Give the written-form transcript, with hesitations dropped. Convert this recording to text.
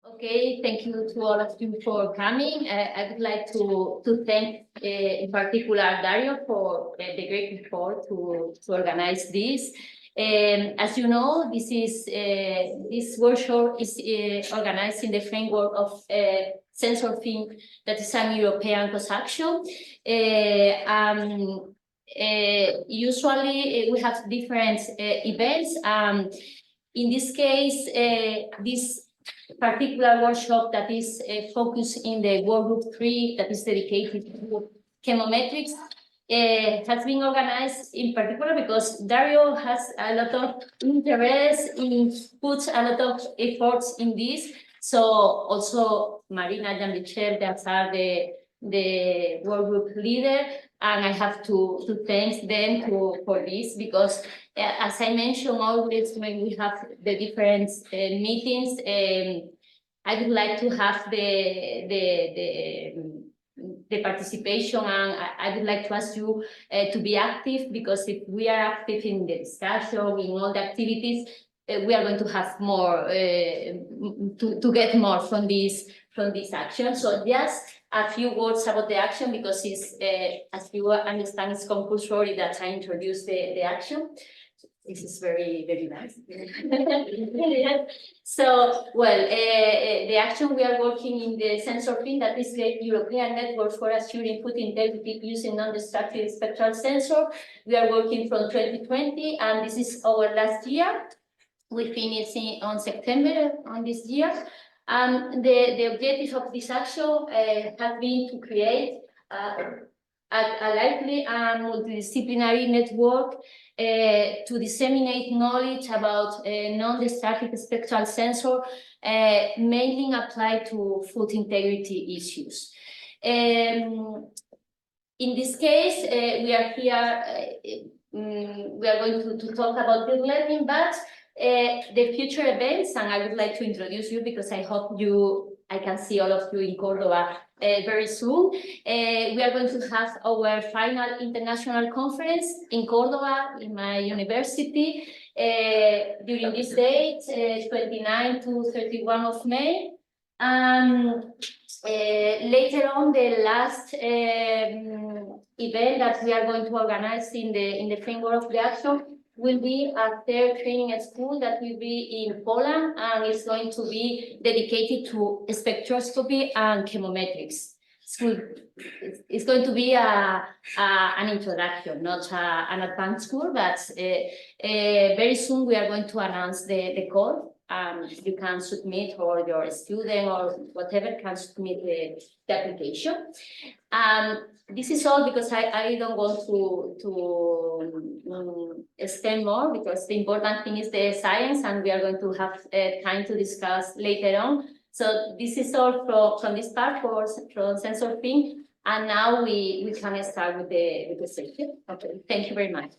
Okay, thank you to all of you for coming. I would like to thank in particular Dario for the great effort to organize this. As you know, this workshop is organized in the framework of SensorFINC, that is an European COST. Usually we have different events. In this case, this particular workshop that is focused in the work group 3 that is dedicated to chemometrics has been organized in particular because Dario has a lot of interest in, puts a lot of efforts in this. So also Marina and Michelle, that are the work group leader, and I have to thank them for this because as I mentioned always when we have the different meetings, I would like to have the participation, and I would like to ask you to be active, because if we are active in the discussion, in all the activities, we are going to have more, to get more from this action. So just a few words about the action, because it's, as you understand, it's compulsory that I introduce the action. This is very, very nice. So, well, the action we are working in the SensorFINC, that is the European Network for Assuring Food Integrity using non-destructive spectral sensor. We are working from 2020, and this is our last year. We finished on September on this year. And the objective of this action has been to create a lively and multidisciplinary network to disseminate knowledge about non-destructive spectral sensor, mainly applied to food integrity issues. In this case, we are here, we are going to talk about the learning, but the future events, and I would like to introduce you because I hope I can see all of you in Cordoba very soon. We are going to have our final international conference in Cordoba, in my university, during this date, 29 to 31 of May. Later on, the last event that we are going to organize in the framework of the action will be a third training school that will be in Poland, and it's going to be dedicated to spectroscopy and chemometrics. It's going to be an introduction, not an advanced school, but very soon we are going to announce the code. You can submit, or your student or whatever can submit the application. This is all because I don't want to extend more, because the important thing is the science, and we are going to have time to discuss later on. So this is all from this part from SensorFINC, and now we can start with the session. Okay, thank you very much.